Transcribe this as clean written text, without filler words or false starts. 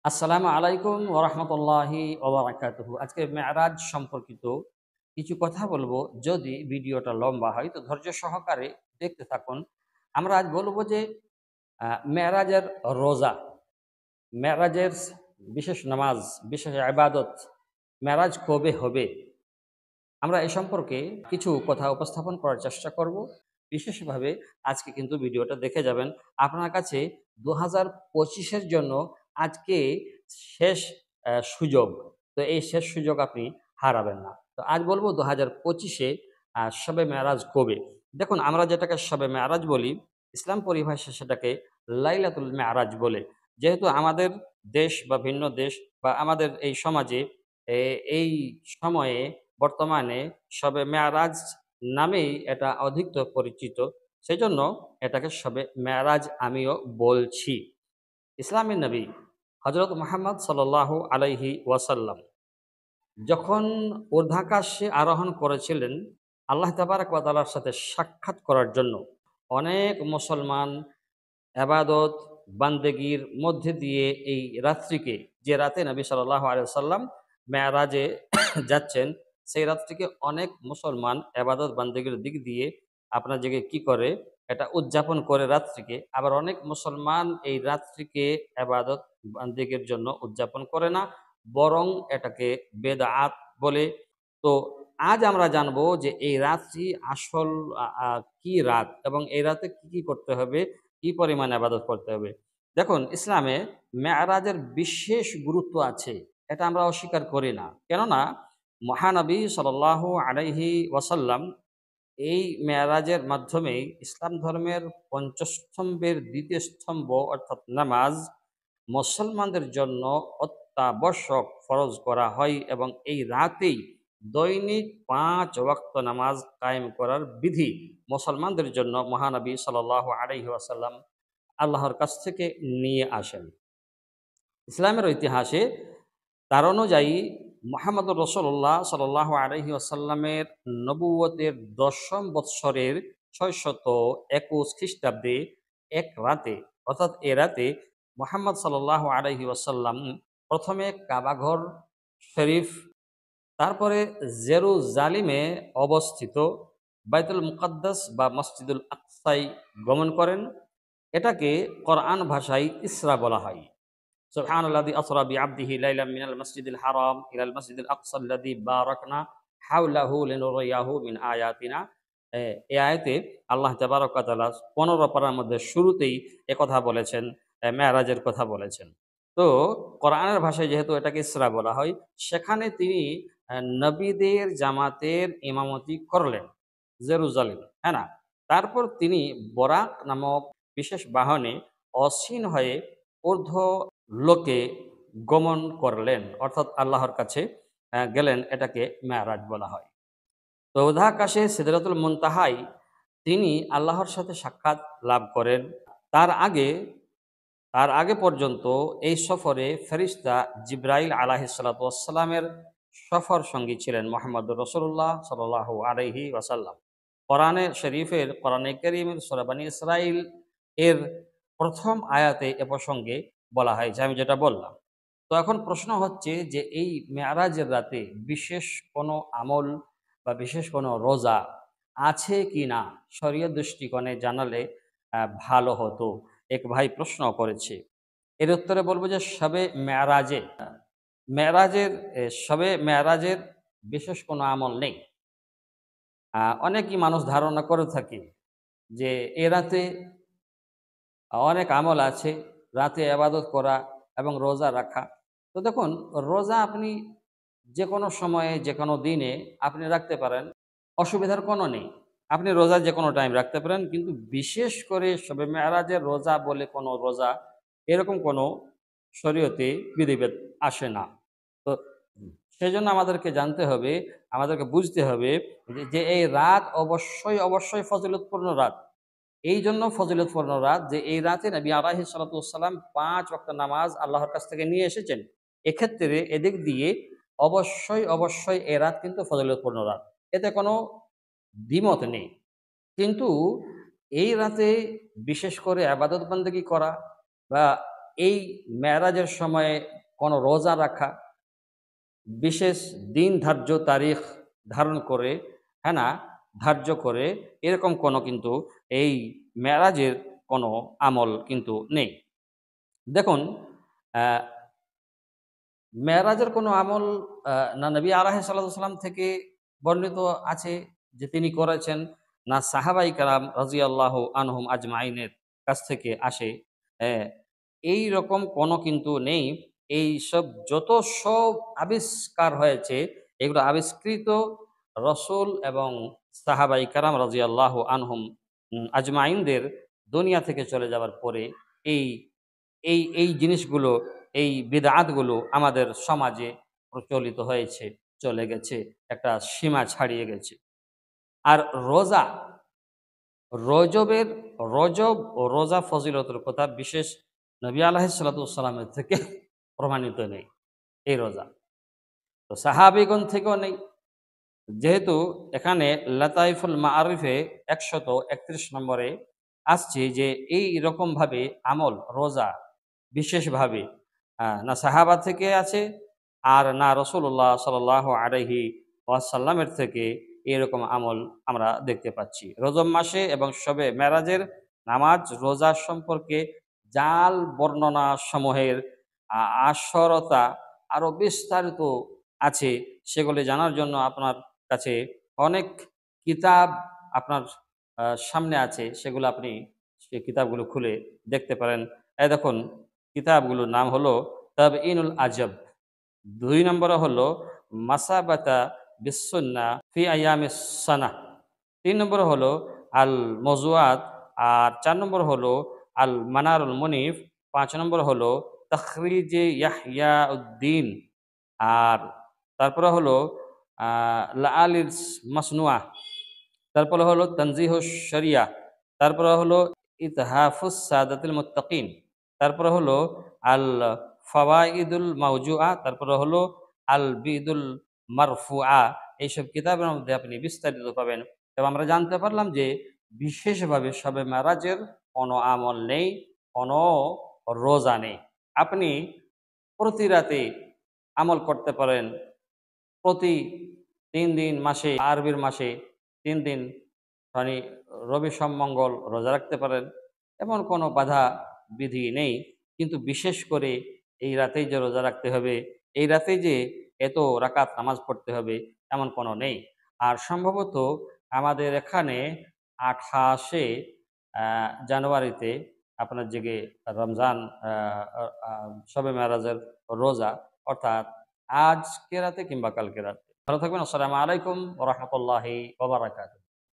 আসসালামু আলাইকুম ওয়া রাহমাতুল্লাহি ওয়া বারাকাতুহু। আজকে মেরাজ সম্পর্কিত কিছু কথা বলবো। যদি ভিডিওটা লম্বা হয় তো ধৈর্য সহকারে দেখতে থাকুন। আমরা আজ বলবো যে মেরাজের রোজা, মেরাজের বিশেষ নামাজ, বিশেষ ইবাদত, মেরাজ কবে হবে? আমরা এ সম্পর্কে কিছু কথা উপস্থাপন করার চেষ্টা করব। বিশেষভাবে আজকে কিন্তু ভিডিওটা দেখে যাবেন। আপনার কাছে ২০২৫ জন্য আজকে শেষ সুযোগ। তো এই শেষ সুযোগ আপনি হারাবেন না। তো আজ বলব ২০২৫ শবে মেরাজ কবে? দেখুন, আমরা যেটাকে শবে মেরাজ বলি, ইসলাম পরিভাষায় সেটাকে লাইলাতুল মেরাজ বলে। যেহেতু আমাদের দেশ বা ভিন্ন দেশ বা আমাদের এই সমাজে এই সময়ে বর্তমানে শবে মেয়ারাজ নামেই এটা অধিকতর পরিচিত। সেজন্য এটাকে শবে মেয়ারাজ আমিও বলছি। ইসলামের নবী হযরত মুহাম্মদ সাল্লাল্লাহু আলাইহি ওয়াসাল্লাম যখন ঊর্ধ্বাকাশে আরোহণ করেছিলেন আল্লাহ তাবারক ওয়া তাআলার সাথে সাক্ষাৎ করার জন্য, অনেক মুসলমান এবাদত বান্দেগির মধ্যে দিয়ে এই রাত্রিকে, যে রাতে নবী সাল্লাল্লাহু আলাইহি ওয়াসাল্লাম মেরাজে যাচ্ছেন, সেই রাত্রিকে অনেক মুসলমান এবাদত বান্দেগির দিক দিয়ে আপনার জেগে কি করে, এটা উদযাপন করে রাত্রিকে। আবার অনেক মুসলমান এই রাত্রিকে এবাদত বান্দেগির জন্য উদযাপন করে না, বরং এটাকে বেদআত বলে। তো আজ আমরা জানবো যে এই রাতটি আসল কি রাত এবং এই রাতে কি কি করতে হবে, কি পরিমাণে আবাদত করতে হবে। দেখুন, ইসলামে মেরাজের বিশেষ গুরুত্ব আছে, এটা আমরা অস্বীকার করি না। কেননা মহানবী সাল্লাল্লাহু আলাইহি ওয়াসাল্লাম এই মেরাজের মাধ্যমেই ইসলাম ধর্মের পঞ্চস্তম্ভের দ্বিতীয় স্তম্ভ অর্থাৎ নামাজ মুসলমানদের জন্য অত্যাবশ্যক ফরজ করা হয় এবং এই রাতেই দৈনিক ৫ ওয়াক্ত নামাজ কায়েম করার বিধি মুসলমানদের জন্য মহানবী সাল্লাল্লাহু আলাইহি ওয়াসাল্লাম আল্লাহর কাছ থেকে নিয়ে আসেন। ইসলামের ইতিহাসে তার অনুযায়ী মুহাম্মদুর রাসূলুল্লাহ সাল্লাল্লাহু আলাইহি ওয়াসাল্লামের নবুয়তের ১০ম বৎসরের ৬২১ খ্রিস্টাব্দে এক রাতে, অর্থাৎ এ রাতে মুহাম্মদ সাল্লাল্লাহু আলাইহি ওয়াসাল্লাম প্রথমে কাবাঘর শরীফ, তারপরে জেরুজালিমে অবস্থিত বাইতুল মুকাদ্দাস বা মসজিদুল আকসায় গমন করেন। এটাকে কোরআন ভাষায় ইসরা বলা হয়। সুবহানাল্লাযী আসরা বিআবদিহি লাইলাম মিনাল মাসজিদিল হারাম ইলাল মাসজিদিল আকসাল্লাযী বারাকনা হাওলাহু লিনুরিয়াহু মিন আয়াতিনা। এই আয়াতে আল্লাহ তাবারক ওয়া তাআলা ১৫ পারার মধ্যে শুরুতেই একথা বলেছেন, মেরাজের কথা বলেছেন। তো কোরআনের ভাষায় যেহেতু এটাকে ইসরা বলা হয়, সেখানে তিনি নবীদের জামাতের ইমামতি করলেন জেরুজালেম, হ্যাঁ না? তারপর তিনি বরাক নামক বিশেষ বাহনে অসীন হয়ে ঊর্ধ্ব লোকে গমন করলেন, অর্থাৎ আল্লাহর কাছে গেলেন। এটাকে মেরাজ বলা হয়। তো উদাকাশে সিদরাতুল মুনতাহায় তিনি আল্লাহর সাথে সাক্ষাৎ লাভ করেন। তার আগে তার আগে পর্যন্ত এই সফরে ফেরেশতা জিবরাইল আলাইহিস সালাতু ওয়াস সালামের সফর সঙ্গী ছিলেন মুহাম্মদুর রাসূলুল্লাহ সাল্লাল্লাহু আলাইহি ওয়াসাল্লাম। কোরআনে শরীফের, কোরআনে কারীমের সূরা বনী ইসরাইল এর প্রথম আয়াতে এ প্রসঙ্গে বলা হয়, যে আমি যেটা বললাম। তো এখন প্রশ্ন হচ্ছে যে এই মেরাজের রাতে বিশেষ কোনো আমল বা বিশেষ কোনো রোজা আছে কি না, শরীয়ত দৃষ্টিকোণে জানালে ভালো হতো। এক ভাই প্রশ্ন করেছে। এর উত্তরে বলব যে শবে মেরাজের বিশেষ কোনো আমল নেই। অনেকই মানুষ ধারণা করে থাকে যে এ রাতে অনেক আমল আছে, রাতে ইবাদত করা এবং রোজা রাখা। তো দেখুন, রোজা আপনি যেকোনো সময়ে যেকোনো দিনে আপনি রাখতে পারেন, অসুবিধার কোনো নেই। আপনি রোজা যেকোনো টাইম রাখতে পারেন, কিন্তু বিশেষ করে শবে মেরাজের রোজা বলে কোনো রোজা এরকম কোনো শরীয়তে বিধিবিধান আসে না। তো সেজন্য আমাদেরকে জানতে হবে, আমাদেরকে বুঝতে হবে যে এই রাত অবশ্যই, অবশ্যই ফজিলতপূর্ণ রাত। এইজন্য ফজিলতপূর্ণ রাত যে এই রাতে নবী আলাইহিস সালাতু ওয়াস সালাম ৫ ওয়াক্ত নামাজ আল্লাহর কাছ থেকে নিয়ে এসেছেন। এক্ষেত্রে এদিক দিয়ে অবশ্যই, অবশ্যই এ রাত কিন্তু ফজিলতপূর্ণ রাত। এতে কোনো দ্বিমত নেই। কিন্তু এই রাতে বিশেষ করে ইবাদত বন্দেগী করা বা এই মেরাজের সময়ে কোনো রোজা রাখা, বিশেষ দিন ধার্য তারিখ ধারণ করে, হ্যাঁ না, ধার্য করে এরকম কোনো কিন্তু এই মেরাজের কোনো আমল কিন্তু নেই। দেখুন, আহ, মেরাজের কোনো আমল না নবী আলাইহিস সালাম থেকে বর্ণিত আছে যে তিনি করেছেন, না সাহাবাই কারাম রাদিয়াল্লাহু আনহুম আজমাইনের কাছ থেকে আসে। হ্যাঁ, এই রকম কোনো কিন্তু নেই। এই সব যত সব আবিষ্কার হয়েছে, এগুলো আবিষ্কৃত রসুল এবং সাহাবাই কারাম রাদিয়াল্লাহু আনহুম আজমাইনদের দুনিয়া থেকে চলে যাওয়ার পরে এই এই জিনিসগুলো, এই বিদআতগুলো আমাদের সমাজে প্রচলিত হয়েছে, চলে গেছে, একটা সীমা ছাড়িয়ে গেছে। আর রোজা, রজবের রজব ও রোজা ফজিলতের কথা বিশেষ নবী আলাইহিস সালাতু ওয়াস থেকে প্রমাণিত নেই এই রোজা। তো সাহাবীগণ থেকেও নেই। যেহেতু এখানে লাতাইফুল মাআরিফে ১৩১ নম্বরে আসছে যে এই রকমভাবে আমল রোজা বিশেষভাবে না সাহাবা থেকে আছে, আর না রাসূলুল্লাহ সাল্লাল্লাহু আলাইহি ওয়াসাল্লামের থেকে এরকম আমল আমরা দেখতে পাচ্ছি। রজব মাসে এবং শবে মেরাজের নামাজ রোজা সম্পর্কে জাল বর্ণনা সমূহের আসরতা আরো বিস্তারিত আছে। সেগুলি জানার জন্য আপনার কাছে অনেক কিতাব আপনার সামনে আছে, সেগুলো আপনি সেই কিতাবগুলো খুলে দেখতে পারেন। এই দেখুন, কিতাবগুলোর নাম হলো তাবঈনুল আজব, ২ নম্বরে হলো মাসাবাতা বিসসুন্নাহ ফি আইয়ামিস সানাহ, ৩ নম্বরে হলো আল মওযুআত, আর ৪ নম্বর হলো আল মানারুল মুনিফ, ৫ নম্বর হলো তাখরিজে ইয়াহইয়া উদ্দিন, আর তারপরে হলো লাআলিস মাসনুয়া, তারপরে হলো তানজিহুশ শরিয়াহ, তারপরে হলো ইতহাফুস সাদাতিল মুত্তাকিন, তারপরে হলো আল ফাওয়াইদুল মাওজুআ, তারপরে হলো আল বিদুল মারফুআ। এইসব কিতাবের মধ্যে আপনি বিস্তারিত পাবেন। এবং আমরা জানতে পারলাম যে বিশেষভাবে শবে মেরাজের কোনো আমল নেই, কোনো রোজা নেই। আপনি প্রতি রাতে আমল করতে পারেন, প্রতি ৩ দিন মাসে, আরবির মাসে ৩ দিন মানে রবি সোম মঙ্গল রোজা রাখতে পারেন, এমন কোনো বাধা বিধি নেই। কিন্তু বিশেষ করে এই রাতেই যে রোজা রাখতে হবে, এই রাতেই যে এত রাকাত নামাজ পড়তে হবে, এমন কোনো নেই। আর সম্ভবত আমাদের এখানে ২৮শে জানুয়ারিতে আপনার জেগে রমজান শবে মেরাজের রোজা, অর্থাৎ আজকে রাতে কিংবা কালকে রাতে। ভালো থাকবেন। আসসালামু আলাইকুম ওয়া রাহমাতুল্লাহি ওয়া বারাকাতুহু।